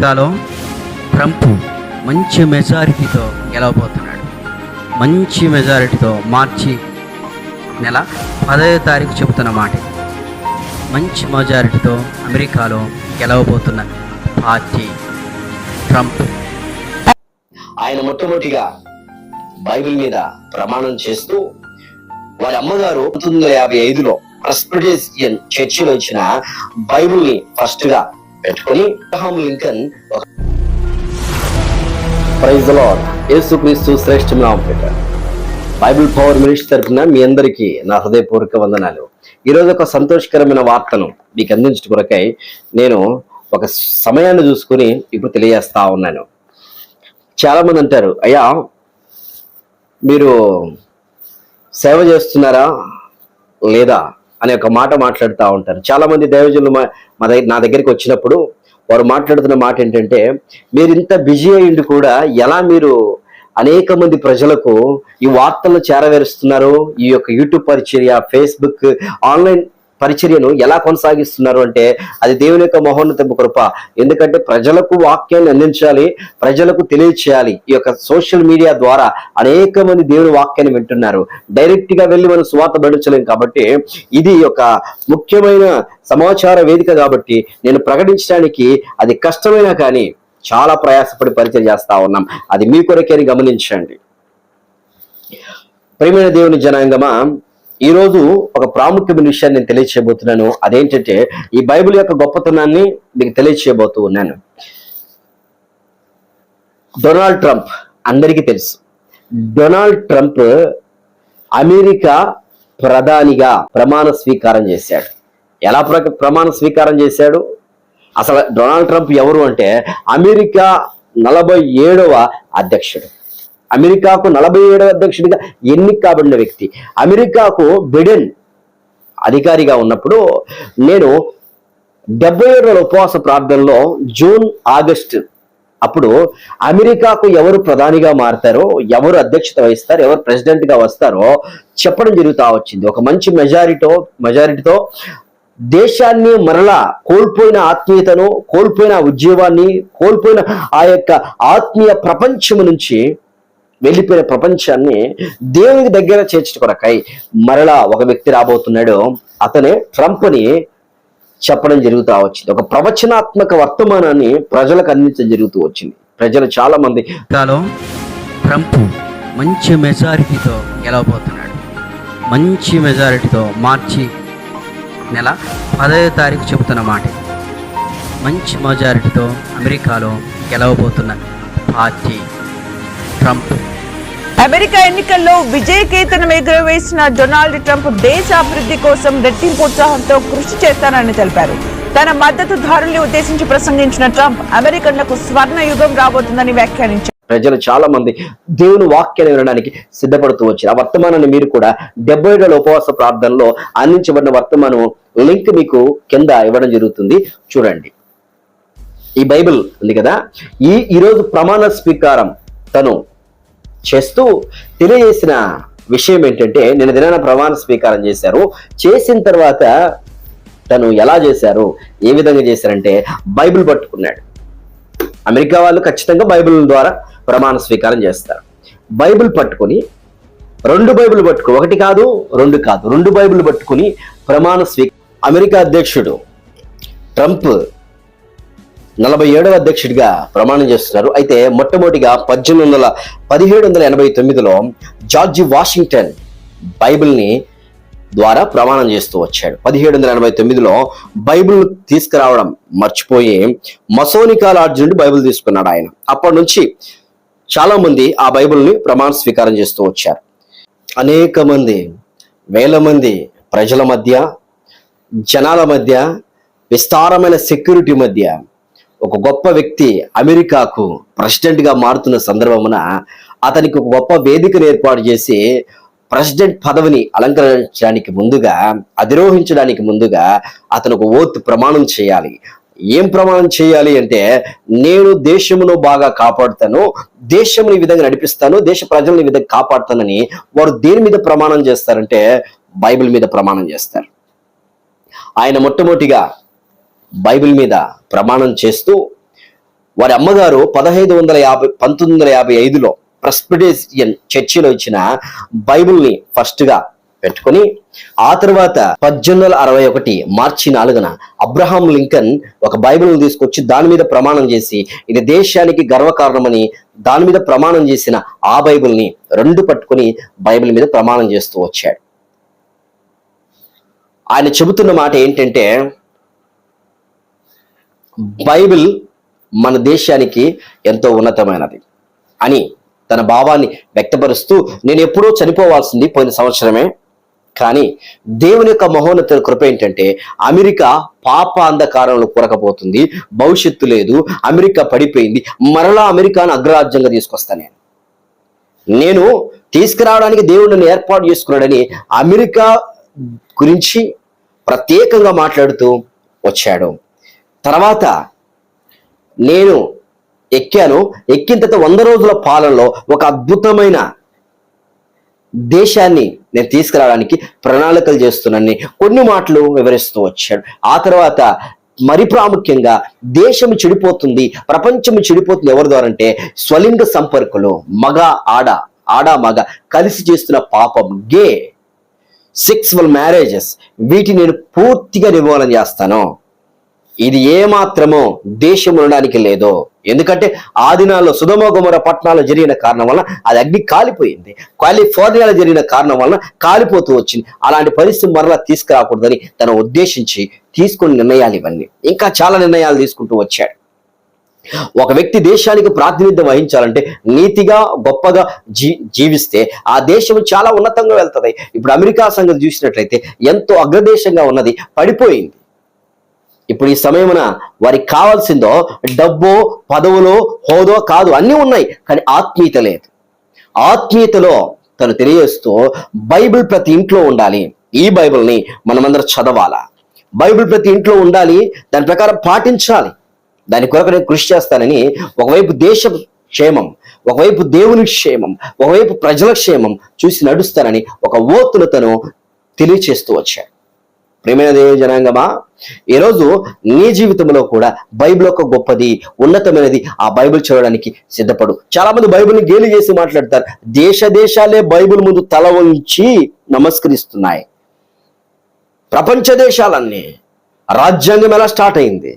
అమెరికాలో ట్రంప్ మంచి మెజారిటీతో గెలవబోతున్నాడు. మంచి మెజారిటీతో మార్చి నెల 10వ తారీఖు చెబుతున్న మాట. మంచి మెజారిటీతో అమెరికాలో గెలవబోతున్న పార్టీ ట్రంప్. ఆయన మొట్టమొదటిగా బైబిల్ మీద ప్రమాణం చేస్తూ వారి అమ్మగారు 1955లో ప్రెస్బిటేరియన్ చర్చిలో ఇచ్చిన బైబిల్ ని ఫస్ట్ గా పెట్టుకుని Abraham Lincoln praise the lord, యేసుక్రీస్తు శ్రేష్ఠ నామమున పెట్టారు. బైబిల్ పవర్ మినిస్ట్రీ తరఫున మీ అందరికీ నా హృదయపూర్వక వందనాలు. ఈరోజు ఒక సంతోషకరమైన వార్తను మీకు అందించడం కొరకై నేను ఒక సమయాన్ని చూసుకుని ఇప్పుడు తెలియజేస్తా ఉన్నాను. చాలా మంది అంటారు, అయ్యా మీరు సేవ చేస్తున్నారా లేదా అనే ఒక మాట మాట్లాడుతూ ఉంటారు. చాలా మంది దైవజనులు నా దగ్గరికి వచ్చినప్పుడు వారు మాట్లాడుతున్న మాట ఏంటంటే, మీరు ఇంత బిజీ అయ్యింది కూడా ఎలా మీరు అనేక మంది ప్రజలకు ఈ వార్తలను చేరవేరుస్తున్నారు, ఈ యొక్క యూట్యూబ్ పరిచర్య, ఫేస్బుక్, ఆన్లైన్ పరిచర్యను ఎలా కొనసాగిస్తున్నారు అంటే అది దేవుని యొక్క మహోన్నత కృప. ఎందుకంటే ప్రజలకు వాక్యాన్ని అందించాలి, ప్రజలకు తెలియచేయాలి. ఈ యొక్క సోషల్ మీడియా ద్వారా అనేక మంది దేవుని వాక్యాన్ని వింటున్నారు. డైరెక్ట్ గా వెళ్ళి మనం సువార్త పడించలేం. కాబట్టి ఇది ఒక ముఖ్యమైన సమాచార వేదిక కాబట్టి నేను ప్రకటించడానికి అది కష్టమైనా కానీ చాలా ప్రయాసపడి పరిచయం చేస్తా ఉన్నాం. అది మీ కొరకే గమనించండి. ప్రియమైన దేవుని జనాంగమా, ఈ రోజు ఒక ప్రాముఖ్యమైన విషయాన్ని నేను తెలియచేయబోతున్నాను. అదేంటంటే ఈ బైబిల్ యొక్క గొప్పతనాన్ని మీకు తెలియచేయబోతూ ఉన్నాను. డొనాల్డ్ ట్రంప్ అందరికీ తెలుసు. డొనాల్డ్ ట్రంప్ అమెరికా ప్రధానిగా ప్రమాణ స్వీకారం చేశాడు. ఎలా ప్రమాణ స్వీకారం చేశాడు? అసలు డొనాల్డ్ ట్రంప్ ఎవరు అంటే అమెరికా 47వ అధ్యక్షుడు. అమెరికాకు 47వ అధ్యక్షుడిగా ఎన్నిక కాబడిన వ్యక్తి. అమెరికాకు బిడెన్ అధికారిగా ఉన్నప్పుడు నేను 77వ ఉపవాస ప్రార్థనలో జూన్, ఆగస్టు అప్పుడు అమెరికాకు ఎవరు ప్రధానిగా మారుతారో, ఎవరు అధ్యక్షత వహిస్తారో, ఎవరు ప్రెసిడెంట్ గా వస్తారో చెప్పడం జరుగుతూ వచ్చింది. ఒక మంచి మెజారిటీతో దేశాన్ని మరలా కోల్పోయిన ఆత్మీయతను, కోల్పోయిన ఉద్యోగాన్ని, కోల్పోయిన ఆ యొక్క ఆత్మీయ ప్రపంచం నుంచి వెళ్ళిపోయిన ప్రపంచాన్ని దేవునికి దగ్గర చేర్చడం కొరకై మరలా ఒక వ్యక్తి రాబోతున్నాడు. అతనే ట్రంప్ అని చెప్పడం జరుగుతూ వచ్చింది. ఒక ప్రవచనాత్మక వర్తమానాన్ని ప్రజలకు అందించడం జరుగుతూ వచ్చింది. ప్రజలు చాలా మంది ట్రంప్ మంచి మెజారిటీతో గెలవబోతున్నాడు. మంచి మెజారిటీతో మార్చి నెల 10వ తారీఖు చెబుతున్న మాట. మంచి మెజారిటీతో అమెరికాలో గెలవబోతున్న పార్టీ ట్రంప్. అమెరికా ఎన్నికల్లో విజయకేతనం ఎగురవేసిన డొనాల్డ్ ట్రంప్ దేశ అభివృద్ధి కోసం రెట్టింపు ఉత్సాహంతో కృషి చేస్తానని తెలిపారు. తన మద్దతుదారుల్ని ఉద్దేశించి ప్రసంగించిన ట్రంప్ అమెరికన్లకు స్వర్ణ యుగం రాబోతుందని వ్యాఖ్యానించారు. ప్రజలు చాలా మంది దేవుని వాక్యాన్ని వినడానికి సిద్ధపడుతూ వచ్చారు. ఆ వర్తమానాన్ని మీరు కూడా 77వ ఉపవాస ప్రార్థనలో అందించబడిన వర్తమానం లింక్ మీకు కింద ఇవ్వడం జరుగుతుంది, చూడండి. ఈ బైబిల్ ఉంది కదా, ఈరోజు ప్రమాణ స్వీకారం తను చేస్తూ తెలియజేసిన విషయం ఏంటంటే, నిన్న దినాన ప్రమాణ స్వీకారం చేశారు. చేసిన తర్వాత తను ఎలా చేశారు, ఏ విధంగా చేశారంటే బైబిల్ పట్టుకున్నాడు. అమెరికా వాళ్ళు ఖచ్చితంగా బైబిల్ ద్వారా ప్రమాణ స్వీకారం చేస్తారు. బైబిల్ పట్టుకుని 2 బైబిల్ పట్టుకుని, 1 కాదు 2 కాదు 2 బైబిల్ పట్టుకుని ప్రమాణ అమెరికా అధ్యక్షుడు ట్రంప్ 47వ అధ్యక్షుడిగా ప్రమాణం చేస్తున్నారు. అయితే మొట్టమొదటిగా 1789లో జార్జి వాషింగ్టన్ బైబిల్ని ద్వారా ప్రమాణం చేస్తూ వచ్చాడు. 1789లో బైబిల్ తీసుకురావడం మర్చిపోయి మసోనికా లాడ్జ్ నుండి బైబిల్ తీసుకున్నాడు ఆయన. అప్పటి నుంచి చాలా మంది ఆ బైబిల్ని ప్రమాణ స్వీకారం చేస్తూ వచ్చారు. అనేక మంది, వేల మంది ప్రజల మధ్య, జనాల మధ్య, విస్తారమైన సెక్యూరిటీ మధ్య ఒక గొప్ప వ్యక్తి అమెరికాకు ప్రెసిడెంట్ గా మారుతున్న సందర్భమున అతనికి ఒక గొప్ప వేదికను ఏర్పాటు చేసి ప్రెసిడెంట్ పదవిని అలంకరించడానికి ముందుగా, అధిరోహించడానికి ముందుగా అతను ఒక ఓత్ ప్రమాణం చేయాలి. ఏం ప్రమాణం చేయాలి అంటే, నేను దేశమును బాగా కాపాడుతాను, దేశమును ఈ విధంగా నడిపిస్తాను, దేశ ప్రజలను ఈ విధంగా కాపాడుతానని వారు దేని మీద ప్రమాణం చేస్తారంటే బైబిల్ మీద ప్రమాణం చేస్తారు. ఆయన మొట్టమొదటిగా బైబిల్ మీద ప్రమాణం చేస్తూ వారి అమ్మగారు 1955లో ప్రెస్బిటేరియన్ చర్చిలో ఇచ్చిన బైబిల్ని ఫస్ట్ గా పెట్టుకొని, ఆ తర్వాత 1861 మార్చి 4న అబ్రహాం లింకన్ ఒక బైబిల్ తీసుకొచ్చి దాని మీద ప్రమాణం చేసి ఇది దేశానికి గర్వకారణమని దాని మీద ప్రమాణం చేసిన ఆ బైబిల్ని రెండు పట్టుకొని బైబిల్ మీద ప్రమాణం చేస్తూ వచ్చాడు. ఆయన చెబుతున్న మాట ఏంటంటే, బైబిల్ మన దేశానికి ఎంతో ఉన్నతమైనది అని తన భావాన్ని వ్యక్తపరుస్తూ, నేను ఎప్పుడో చనిపోవాల్సింది పోయిన సంవత్సరమే, కానీ దేవుని యొక్క మహోన్నత కృప ఏంటంటే అమెరికా పాప అంధకారంలో కూరకపోతుంది, భవిష్యత్తు లేదు, అమెరికా పడిపోయింది, మరలా అమెరికాను అగ్రరాజ్యంగా తీసుకొస్తాను నేను తీసుకురావడానికి దేవుడు నన్ను ఏర్పాటు చేసుకున్నాడని అమెరికా గురించి ప్రత్యేకంగా మాట్లాడుతూ వచ్చాడు. తర్వాత నేను ఎక్కిన తర్వాత 100 రోజుల పాలనలో ఒక అద్భుతమైన దేశాన్ని నేను తీసుకురావడానికి ప్రణాళికలు చేస్తున్నానని కొన్ని మాటలు వివరిస్తూ వచ్చాడు. ఆ తర్వాత మరి ప్రాముఖ్యంగా దేశం చెడిపోతుంది, ప్రపంచం చెడిపోతుంది ఎవరి ద్వారా అంటే స్వలింగ సంపర్కులు, మగ ఆడ మగ కలిసి చేస్తున్న పాపం, గే సెక్సువల్ మ్యారేజెస్, వీటిని నేను పూర్తిగా నిర్మూలన చేస్తాను. ఇది ఏమాత్రమో దేశం ఉండడానికి లేదు. ఎందుకంటే ఆ దినాల్లో సొదొమ గొమొర్రా పట్టణాల్లో జరిగిన కారణం వలన అది అగ్ని కాలిపోయింది, కాలిఫోర్నియాలో జరిగిన కారణం వలన కాలిపోతూ వచ్చింది. అలాంటి పరిస్థితి మరలా తీసుకురాకూడదని తను ఉద్దేశించి తీసుకున్న నిర్ణయాలు ఇవన్నీ, ఇంకా చాలా నిర్ణయాలు తీసుకుంటూ వచ్చాడు. ఒక వ్యక్తి దేశానికి ప్రాతినిధ్యం వహించాలంటే నీతిగా గొప్పగా జీవిస్తే ఆ దేశం చాలా ఉన్నతంగా వెళ్తుంది. ఇప్పుడు అమెరికా సంగతి చూసినట్లయితే ఎంతో అగ్రదేశంగా ఉన్నది, పడిపోయింది. ఇప్పుడు ఈ సమయమున వారికి కావాల్సిందో డబ్బో, పదవులో, హోదో కాదు, అన్నీ ఉన్నాయి, కానీ ఆత్మీయత లేదు. ఆత్మీయతలో తను తెలియజేస్తూ బైబిల్ ప్రతి ఇంట్లో ఉండాలి, ఈ బైబిల్ని మనమందరం చదవాలా, బైబిల్ ప్రతి ఇంట్లో ఉండాలి, దాని ప్రకారం పాటించాలి, దాని కొరకు నేను కృషి చేస్తానని ఒకవైపు దేశ క్షేమం, ఒకవైపు దేవుని క్షేమం, ఒకవైపు ప్రజల క్షేమం చూసి నడుస్తానని ఒక ఓతును తను తెలియచేస్తూ వచ్చాడు. ప్రియమైన దేవుని జనాంగమా, ఈరోజు నీ జీవితంలో కూడా బైబిల్ ఒక గొప్పది, ఉన్నతమైనది. ఆ బైబిల్ చదవడానికి సిద్ధపడు. చాలా మంది బైబిల్ని గేలి చేసి మాట్లాడతారు. దేశాలే బైబిల్ ముందు తల వంచి నమస్కరిస్తున్నాయి. ప్రపంచ దేశాలన్నీ. రాజ్యాంగం ఎలా స్టార్ట్ అయింది,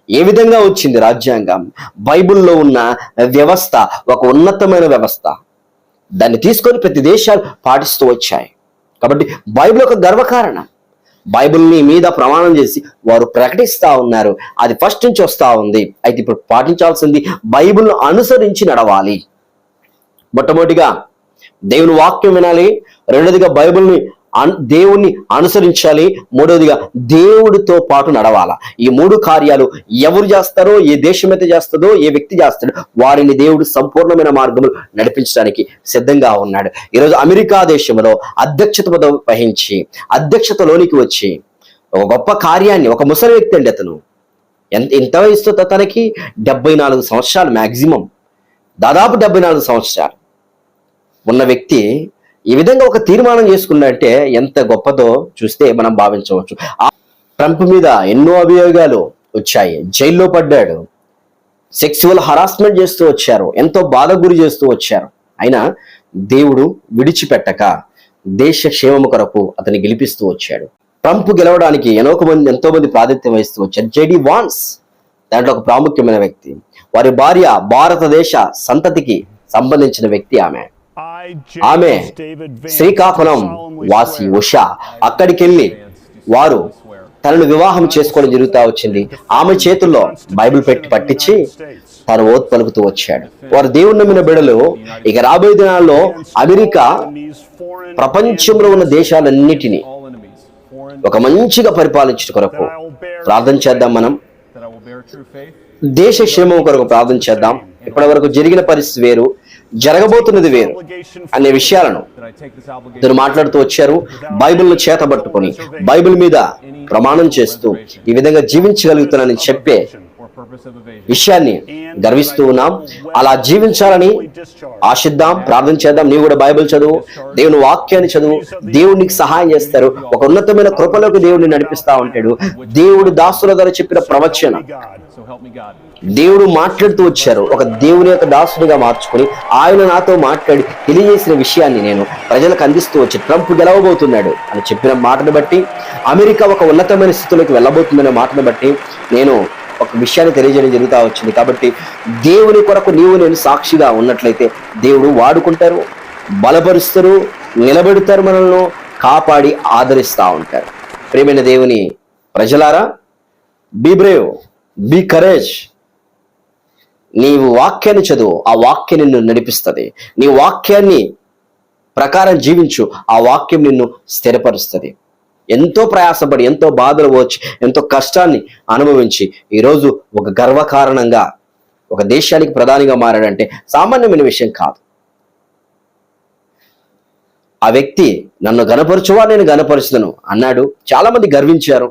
ఏ విధంగా వచ్చింది రాజ్యాంగం? బైబిల్లో ఉన్న వ్యవస్థ ఒక ఉన్నతమైన వ్యవస్థ, దాన్ని తీసుకొని ప్రతి దేశాలు పాటిస్తూ వచ్చాయి. కాబట్టి బైబిల్ ఒక గర్వకారణం. బైబిల్ని మీద ప్రమాణం చేసి వారు ప్రకటిస్తా ఉన్నారు. అది ఫస్ట్ నుంచి వస్తా ఉంది. అయితే ఇప్పుడు పాటించాల్సింది బైబిల్ను అనుసరించి నడవాలి. మొట్టమొదటిగా దేవుని వాక్యం వినాలి, రెండోదిగా బైబిల్ని దేవుణ్ణి అనుసరించాలి, మూడవదిగా దేవుడితో పాటు నడవాలా. ఈ మూడు కార్యాలు ఎవరు చేస్తారో, ఏ దేశం అయితే చేస్తుందో, ఏ వ్యక్తి చేస్తాడో వారిని దేవుడు సంపూర్ణమైన మార్గంలో నడిపించడానికి సిద్ధంగా ఉన్నాడు. ఈరోజు అమెరికా దేశంలో అధ్యక్షత పదవి వహించి అధ్యక్షతలోనికి వచ్చి ఒక గొప్ప కార్యాన్ని, ఒక ముసలి వ్యక్తి అండి అతను, ఎంత వయసుతో తనకి 74 సంవత్సరాలు, మ్యాక్సిమం దాదాపు 74 సంవత్సరాలు ఉన్న వ్యక్తి ఈ విధంగా ఒక తీర్మానం చేసుకున్నట్టే ఎంత గొప్పదో చూస్తే మనం భావించవచ్చు. ట్రంప్ మీద ఎన్నో అభియోగాలు వచ్చాయి, జైల్లో పడ్డాడు, సెక్సువల్ హరాస్మెంట్ చేస్తూ వచ్చారు, ఎంతో బాధ గురి చేస్తూ వచ్చారు. అయినా దేవుడు విడిచిపెట్టక దేశ క్షేమము కొరకు అతన్ని గెలిపిస్తూ వచ్చాడు. ట్రంప్ గెలవడానికి ఎంతో మంది ప్రాతినిధ్యం వహిస్తూ వచ్చారు. జేడి వాన్స్ దాంట్లో ఒక ప్రాముఖ్యమైన వ్యక్తి. వారి భార్య భారతదేశ సంతతికి సంబంధించిన వ్యక్తి. ఆమె శ్రీకాకుళం వాసి ఉషా. అక్కడికి వెళ్ళి వారు తనను వివాహం చేసుకోవడం జరుగుతూ వచ్చింది. ఆమె చేతుల్లో బైబిల్ పట్టించి తను ఓత్ పలుకుతూ వచ్చాడు. వారు దేవుని నమ్మిన బిడ్డలు. ఇక రాబోయే దినాల్లో అమెరికా ప్రపంచంలో ఉన్న దేశాలన్నిటినీ ఒక మంచిగా పరిపాలించడం కొరకు ప్రార్థన చేద్దాం. మనం దేశ క్షేమం కొరకు ప్రార్థన చేద్దాం. ఇప్పటి వరకు జరిగిన పరిస్థితి వేరు, జరగబోతున్నది వేరు అనే విషయాలను ఇద్దరు మాట్లాడుతూ వచ్చారు. బైబిల్ను చేతబట్టుకొని బైబిల్ మీద ప్రమాణం చేస్తూ ఈ విధంగా జీవించగలుగుతున్నానని చెప్పే విషయాన్ని గర్విస్తూ ఉన్నాం. అలా జీవించాలని ఆశిద్దాం, ప్రార్థన చేద్దాం. నీవు కూడా బైబిల్ చదువు, దేవుని వాక్యాన్ని చదువు, దేవుడు నీకు సహాయం చేస్తారు. ఒక ఉన్నతమైన కృపలోకి దేవుడిని నడిపిస్తా ఉంటాడు. దేవుడు దాసుల ద్వారా చెప్పిన ప్రవచనం దేవుడు మాట్లాడుతూ వచ్చారు. ఒక దేవుని యొక్క దాసుడిగా మార్చుకొని ఆయన నాతో మాట్లాడి తెలియజేసిన విషయాన్ని నేను ప్రజలకు అందిస్తూ వచ్చి ట్రంప్ గెలవబోతున్నాడు అని చెప్పిన మాటను బట్టి, అమెరికా ఒక ఉన్నతమైన స్థితిలోకి వెళ్ళబోతుందనే మాటను బట్టి నేను ఒక విషయాన్ని తెలియజేయడం జరుగుతూ వచ్చింది. కాబట్టి దేవుని కొరకు నీవు నేను సాక్షిగా ఉన్నట్లయితే దేవుడు వాడుకుంటారు, బలపరుస్తారు, నిలబెడతారు, మనల్ని కాపాడి ఆదరిస్తూ ఉంటారు. ప్రియమైన దేవుని ప్రజలారా, బీ బ్రేవ్, బీ కరేజ్. నీవు వాక్యాన్ని చదువు, ఆ వాక్యం నిన్ను నడిపిస్తుంది. నీ వాక్యాన్ని ప్రకారం జీవించు, ఆ వాక్యం నిన్ను స్థిరపరుస్తుంది. ఎంతో ప్రయాసపడి, ఎంతో బాధలు వచ్చి, ఎంతో కష్టాన్ని అనుభవించి ఈరోజు ఒక గర్వకారణంగా ఒక దేశానికి ప్రధానిగా మారాడంటే సామాన్యమైన విషయం కాదు. ఆ వ్యక్తి నన్ను గనపరచువా, నేను గనపరుచుదను అన్నాడు. చాలా మంది గర్వించారు,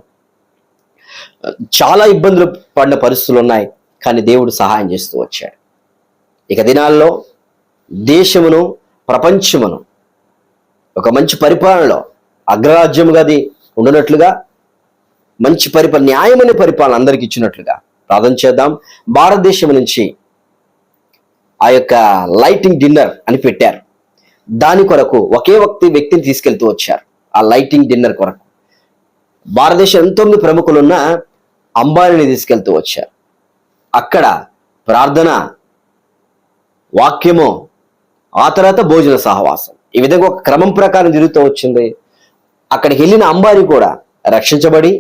చాలా ఇబ్బందులు పడిన పరిస్థితులు ఉన్నాయి, కానీ దేవుడు సహాయం చేస్తూ వచ్చాడు. ఇక దినాల్లో దేశమును, ప్రపంచమును ఒక మంచి పరిపాలనలో అగ్రరాజ్యముగా అది ఉండనట్లుగా, మంచి న్యాయమైన పరిపాలన అందరికి ఇచ్చినట్లుగా ప్రార్థన చేద్దాం. భారతదేశం నుంచి ఆ యొక్క లైటింగ్ డిన్నర్ అని పెట్టారు. దాని కొరకు ఒకే వ్యక్తిని తీసుకెళ్తూ వచ్చారు. ఆ లైటింగ్ డిన్నర్ కొరకు భారతదేశం ఎంతోమంది ప్రముఖులున్న అంబానీని తీసుకెళ్తూ వచ్చారు. అక్కడ ప్రార్థన, వాక్యము, ఆ తర్వాత భోజన సహవాసం, ఈ విధంగా ఒక క్రమం ప్రకారం జరుగుతూ వచ్చింది. అక్కడికి వెళ్ళిన అంబానీ కూడా రక్షించబడి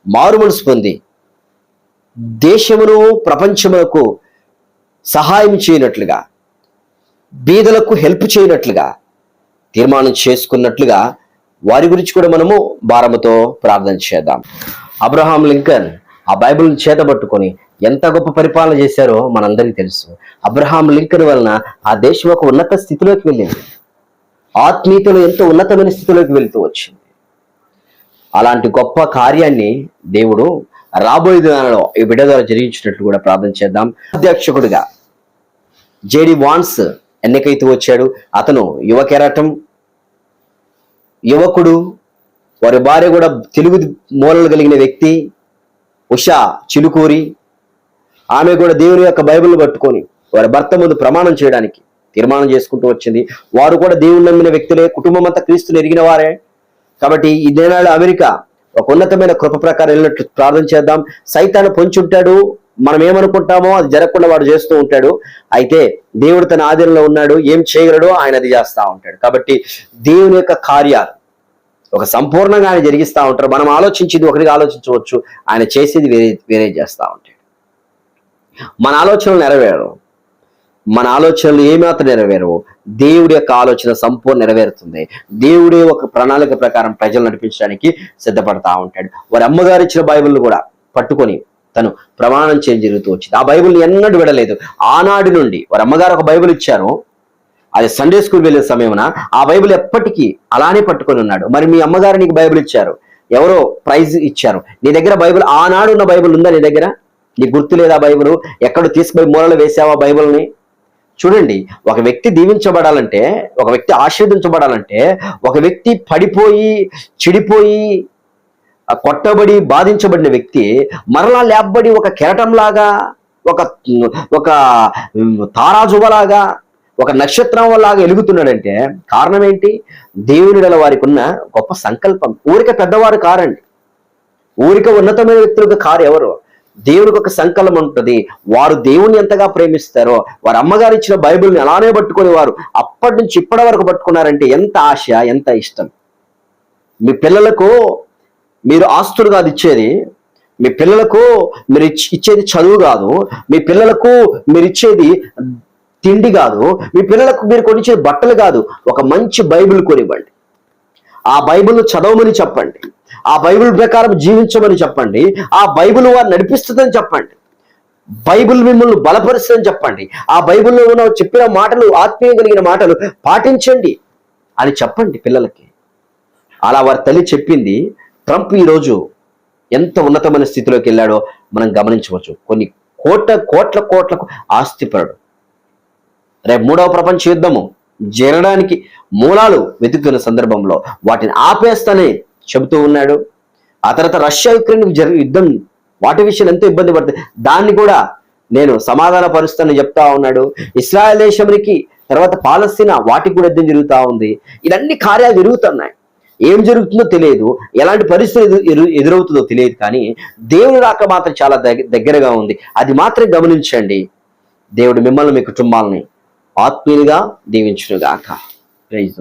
మారుమనసు పొంది దేశమును, ప్రపంచములకు సహాయం చేయనట్లుగా, బీదలకు హెల్ప్ చేయనట్లుగా తీర్మానం చేసుకున్నట్లుగా వారి గురించి కూడా మనము భారముతో ప్రార్థన చేద్దాం. అబ్రహాం లింకన్ ఆ బైబిల్ని చేతబట్టుకొని ఎంత గొప్ప పరిపాలన చేశారో మనందరికీ తెలుసు. అబ్రహాం లింకన్ వలన ఆ దేశం ఒక ఉన్నత స్థితిలోకి వెళ్ళింది, ఆత్మీయతలో ఎంతో ఉన్నతమైన స్థితిలోకి వెళ్తూ వచ్చింది. అలాంటి గొప్ప కార్యాన్ని దేవుడు రాబోయే దినాలలో ఈ బిడ్డ ద్వారా జరిగించినట్లు కూడా ప్రార్థన చేద్దాం. అధ్యక్షకుడిగా జేడి వాన్స్ ఎన్నికైతూ వచ్చాడు. అతను యువ కెరటం, యువకుడు, వారి భార్య కూడా తెలుగు మూలలు కలిగిన వ్యక్తి, ఉషా చిలుకూరి. ఆమె కూడా దేవుని యొక్క బైబిల్ పట్టుకొని వారి భర్త ముందు ప్రమాణం చేయడానికి తీర్మానం చేసుకుంటూ వచ్చింది. వారు కూడా దేవుని నమ్మిన వ్యక్తులే, కుటుంబం అంతా క్రీస్తుని ఎరిగిన వారే. కాబట్టి ఈ దినాలు అమెరికా ఒక ఉన్నతమైన కృప ప్రకారం వెళ్ళినట్లు ప్రార్థన చేద్దాం. సైతాను పొంచుంటాడు, మనం ఏమనుకుంటామో అది జరగకుండా వాడు చేస్తూ ఉంటాడు. అయితే దేవుడు తన ఆధీనంలో ఉన్నాడు, ఏం చేయగలడో ఆయన అది చేస్తూ ఉంటాడు. కాబట్టి దేవుని యొక్క కార్యాలు ఒక సంపూర్ణంగా ఆయన జరిగిస్తూ ఉంటారు. మనం ఆలోచించేది ఒకటిగా ఆలోచించవచ్చు, ఆయన చేసేది వేరే చేస్తూ ఉంటాడు. మన ఆలోచనలు నెరవేరవు, మన ఆలోచనలు ఏమాత్రం నెరవేరవు. దేవుడి యొక్క ఆలోచన సంపూర్ణ నెరవేరుతుంది. దేవుడే ఒక ప్రణాళిక ప్రకారం ప్రజలు నడిపించడానికి సిద్ధపడతా ఉంటాడు. వారి అమ్మగారు ఇచ్చిన బైబిల్ కూడా పట్టుకొని తను ప్రమాణం చేయడం జరుగుతూ వచ్చింది. ఆ బైబిల్ని ఎన్నడూ విడలేదు. ఆనాటి నుండి వారి అమ్మగారు ఒక బైబిల్ ఇచ్చారు, అది సండే స్కూల్ వెళ్ళే సమయమున ఆ బైబిల్ ఎప్పటికీ అలానే పట్టుకొని ఉన్నాడు. మరి మీ అమ్మగారు నీకు బైబిల్ ఇచ్చారు, ఎవరో ప్రైజ్ ఇచ్చారు, నీ దగ్గర బైబిల్ ఆనాడు ఉన్న బైబిల్ ఉందా నీ దగ్గర? నీకు గుర్తు లేదా? బైబిల్ ఎక్కడ తీసుకుపోయి మూలలో వేసావా బైబిల్ని? చూడండి, ఒక వ్యక్తి దీవించబడాలంటే, ఒక వ్యక్తి ఆశీర్వదించబడాలంటే, ఒక వ్యక్తి పడిపోయి చెడిపోయి కొట్టబడి బాధించబడిన వ్యక్తి మరలా లేపబడి ఒక కెరటంలాగా, ఒక తారాజువలాగా, ఒక నక్షత్రం లాగా వెలుగుతున్నాడంటే కారణం ఏంటి? దేవుని వారికి ఉన్న గొప్ప సంకల్పం. ఊరిక పెద్దవారు కారండి, ఊరిక ఉన్నతమైన వ్యక్తులకు కారు ఎవరు? దేవునికి ఒక సంకల్పం ఉంటుంది. వారు దేవుని ఎంతగా ప్రేమిస్తారో, వారి అమ్మగారు ఇచ్చిన బైబిల్ని అలానే పట్టుకొని వారు అప్పటి నుంచి ఇప్పటి వరకు పట్టుకున్నారంటే ఎంత ఆశ, ఎంత ఇష్టం. మీ పిల్లలకు మీరు ఆస్తులు కాదు ఇచ్చేది, మీ పిల్లలకు మీరు ఇచ్చేది చదువు కాదు, మీ పిల్లలకు మీరు ఇచ్చేది తిండి కాదు, మీ పిల్లలకు మీరు కొనిచ్చే బట్టలు కాదు, ఒక మంచి బైబిల్ కొనివ్వండి. ఆ బైబిల్ చదవమని చెప్పండి, ఆ బైబిల్ ప్రకారం జీవించమని చెప్పండి, ఆ బైబిల్ వారు నడిపిస్తుందని చెప్పండి, బైబిల్ మిమ్మల్ని బలపరుస్తుందని చెప్పండి, ఆ బైబిల్లో ఉన్న చెప్పిన మాటలు ఆత్మీయం కలిగిన మాటలు పాటించండి అని చెప్పండి పిల్లలకి. అలా వారి తల్లి చెప్పింది. ట్రంప్ ఈరోజు ఎంత ఉన్నతమైన స్థితిలోకి వెళ్ళాడో మనం గమనించవచ్చు. కొన్ని కోట్లకు ఆస్తిపరుడు. రేపు 3వ ప్రపంచ యుద్ధము జరగడానికి మూలాలు వెతుకుతున్న సందర్భంలో వాటిని ఆపేస్తానే చెబుతూ ఉన్నాడు. ఆ తర్వాత రష్యా యుక్రెయిన్ యుద్ధం వాటి విషయంలో ఎంతో ఇబ్బంది పడుతుంది. దాన్ని కూడా నేను సమాధాన పరుస్తానని చెప్తా ఉన్నాడు. ఇశ్రాయేల్ దేశానికి తర్వాత పాలస్తీనా వాటికి కూడా యుద్ధం జరుగుతూ ఉంది. ఇవన్నీ కార్యాలు జరుగుతున్నాయి. ఏం జరుగుతుందో తెలియదు, ఎలాంటి పరిస్థితి ఎదురవుతుందో తెలియదు, కానీ దేవుని రాక మాత్రం చాలా దగ్గరగా ఉంది. అది మాత్రం గమనించండి. దేవుడు మిమ్మల్ని మీ కుటుంబాలని ఆత్మీయులుగా దీవించునుగాక. ప్రైజ్.